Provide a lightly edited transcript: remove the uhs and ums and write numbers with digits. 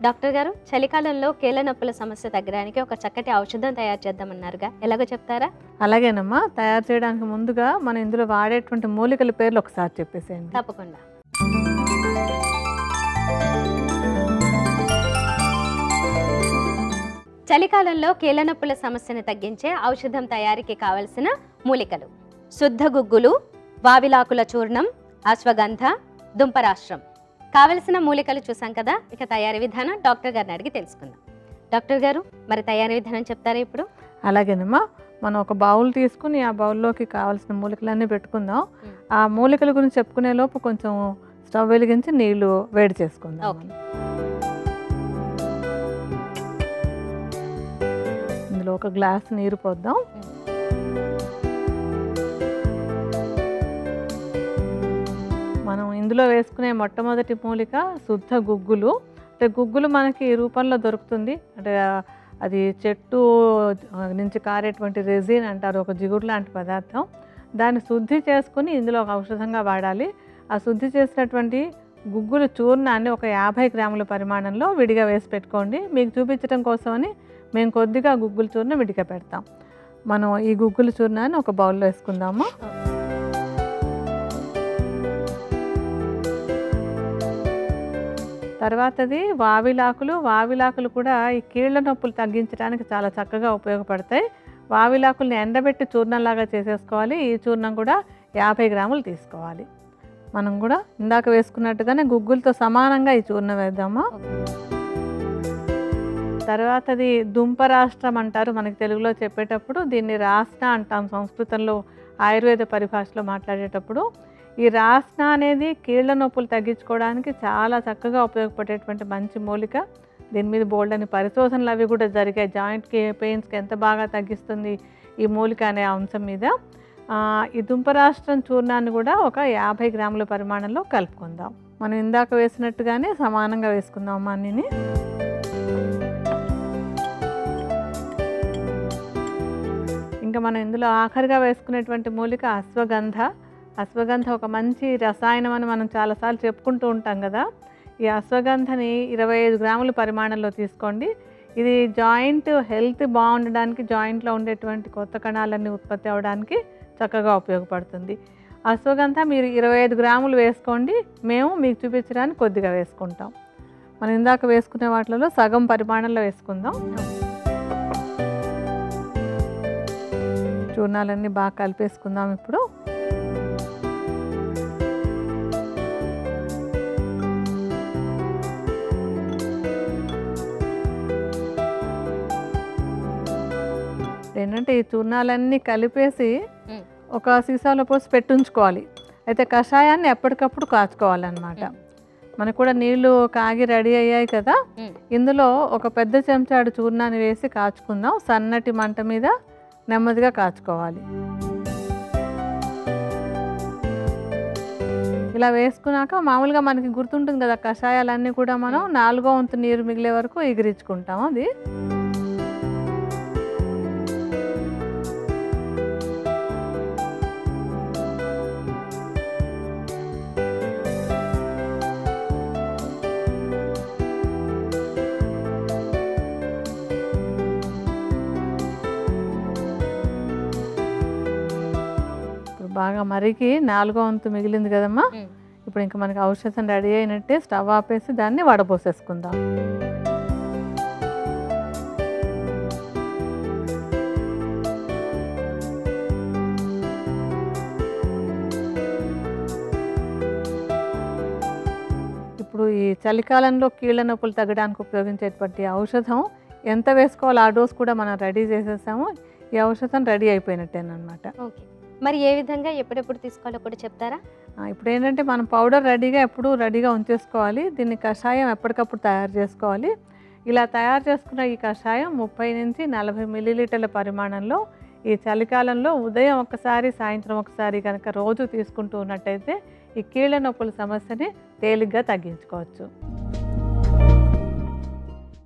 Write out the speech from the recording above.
Doctor గారు, చలికాలంలో కీళ్ళ నొప్పుల సమస్య తగ్గడానికి ఒక చక్కటి ఔషధం తయారు చేద్దామన్నారుగా, ఎలాగో చెప్తారా? అలాగేనమ్మా. తయారు చేయడానికి ముందుగా మనం ఇందులో వాడేటువంటి మూలికల పేర్లు ఒకసారి చెప్పేసేయండి. తప్పకుండా. చలికాలంలో కీళ్ళ నొప్పుల సమస్యను తగ్గించే ఔషధం తయారీకి కావలసిన మూలికలు: శుద్ధ గుగ్గులు, వావిలాకుల చూర్ణం, అశ్వగంధ, దుంపరాష్ట్రం. కావలసిన మూలికలు చూసాం కదా, ఇక తయారీ విధానం డాక్టర్ గారిని అడిగి తెలుసుకుందాం. డాక్టర్ గారు, మరి తయారీ విధానం చెప్తారా ఇప్పుడు? అలాగేనమ్మా. మనం ఒక బౌల్ తీసుకుని ఆ బౌల్లోకి కావాల్సిన మూలికలన్నీ పెట్టుకుందాం. ఆ మూలికల గురించి చెప్పుకునే లోపు కొంచెం స్టవ్ వెలిగించి నీళ్లు వేడి చేసుకుందాం. ఇందులో ఒక గ్లాస్ నీరు పోద్దాం. మనం ఇందులో వేసుకునే మొట్టమొదటి మూలిక శుద్ధ గుగ్గులు. అంటే గుగ్గులు మనకి రూపంలో దొరుకుతుంది. అంటే అది చెట్టు నుంచి కారేటువంటి రెజిన్ అంటారు, ఒక జిగురు లాంటి పదార్థం. దాన్ని శుద్ధి చేసుకుని ఇందులో ఒక ఔషధంగా వాడాలి. ఆ శుద్ధి చేసినటువంటి గుగ్గులు చూర్ణాన్ని ఒక 50 గ్రాముల పరిమాణంలో విడిగా వేసి పెట్టుకోండి. మీకు చూపించడం కోసమని మేము కొద్దిగా గుగ్గుల చూర్ణం విడిగా పెడతాం. మనం ఈ గుగ్గుల చూర్ణాన్ని ఒక బౌల్లో వేసుకుందాము. తర్వాతది వావిలాకులు. వావిలాకులు కూడా ఈ కీళ్ళ నొప్పులు తగ్గించడానికి చాలా చక్కగా ఉపయోగపడతాయి. వావిలాకుల్ని ఎండబెట్టి చూర్ణంలాగా చేసేసుకోవాలి. ఈ చూర్ణం కూడా 50 గ్రాములు తీసుకోవాలి. మనం కూడా ఇందాక వేసుకున్నట్టుగానే గుగ్గులతో సమానంగా ఈ చూర్ణం వేద్దామా. తర్వాతది దుంపరాష్ట్రం అంటారు మనకి తెలుగులో చెప్పేటప్పుడు. దీన్ని రాస్న అంటాం సంస్కృతంలో, ఆయుర్వేద పరిభాషలో మాట్లాడేటప్పుడు. ఈ రాస్న అనేది కీళ్ళ నొప్పులు తగ్గించుకోవడానికి చాలా చక్కగా ఉపయోగపడేటువంటి మంచి మూలిక. దీని మీద బోల్డని పరిశోధనలు అవి కూడా జరిగాయి. జాయింట్కి పెయిన్స్కి ఎంత బాగా తగ్గిస్తుంది ఈ మూలిక అనే అంశం మీద. ఈ దుంపరాష్ట్రం చూర్ణాన్ని కూడా ఒక 50 గ్రాముల పరిమాణంలో కలుపుకుందాం. మనం ఇందాక వేసినట్టుగానే సమానంగా వేసుకుందాం అన్నీని. ఇంకా మనం ఇందులో ఆఖరిగా వేసుకునేటువంటి మూలిక అశ్వగంధ. అశ్వగంధ ఒక మంచి రసాయనం అని మనం చాలాసార్లు చెప్పుకుంటూ ఉంటాం కదా. ఈ అశ్వగంధని 25 గ్రాముల పరిమాణంలో తీసుకోండి. ఇది జాయింట్ హెల్త్ బాగుండడానికి, జాయింట్లో ఉండేటువంటి కొత్త కణాలన్నీ ఉత్పత్తి అవ్వడానికి చక్కగా ఉపయోగపడుతుంది. అశ్వగంధ మీరు 25 గ్రాములు వేసుకోండి. మేము మీకు చూపించడానికి కొద్దిగా వేసుకుంటాం. మనం ఇందాక వేసుకునే వాటిలో సగం పరిమాణంలో వేసుకుందాం. చూర్ణాలన్నీ బాగా కలిపేసుకుందాం ఇప్పుడు. ఏంటంటే ఈ చూర్ణాలన్నీ కలిపేసి ఒక సీసాలో పోసి పెట్టుంచుకోవాలి. అయితే కషాయాన్ని ఎప్పటికప్పుడు కాచుకోవాలన్నమాట. మనకు కూడా నీళ్లు కాగి రెడీ అయ్యాయి కదా. ఇందులో ఒక పెద్ద చెంచాడు చూర్ణాన్ని వేసి కాచుకుందాం. సన్నటి మంట మీద నెమ్మదిగా కాచుకోవాలి. ఇలా వేసుకున్నాక మామూలుగా మనకి గుర్తుంటుంది కదా, కషాయాలన్నీ కూడా మనం 4వ వంతు నీరు మిగిలే వరకు ఎగిరించుకుంటాం. అది బాగా మరిగి 4వ వంతు మిగిలింది కదమ్మా. ఇప్పుడు ఇంకా మనకి ఔషధం రెడీ అయినట్టే. స్టవ్ ఆపేసి దాన్ని వడపోసేసుకుందాం. ఇప్పుడు ఈ చలికాలంలో కీళ్ళ నొప్పులు తగ్గడానికి ఉపయోగించేటువంటి ఔషధం ఎంత వేసుకోవాలో ఆ డోస్ కూడా మనం రెడీ చేసేసాము. ఈ ఔషధం రెడీ అయిపోయినట్టేనమాట. ఓకే, మరి ఏ విధంగా ఎప్పుడెప్పుడు తీసుకోవాలో కూడా చెప్తారా? ఇప్పుడు ఏంటంటే మనం పౌడర్ ఎప్పుడు రెడీగా ఉంచేసుకోవాలి. దీన్ని కషాయం ఎప్పటికప్పుడు తయారు చేసుకోవాలి. ఇలా తయారు చేసుకున్న ఈ కషాయం 30 నుంచి 40 మిల్లీలీటర్ల పరిమాణంలో ఈ చలికాలంలో ఉదయం ఒకసారి, సాయంత్రం ఒకసారి కనుక రోజు తీసుకుంటూ ఉన్నట్టయితే ఈ కీళ్ళ నొప్పుల సమస్యని తేలిగ్గా తగ్గించుకోవచ్చు.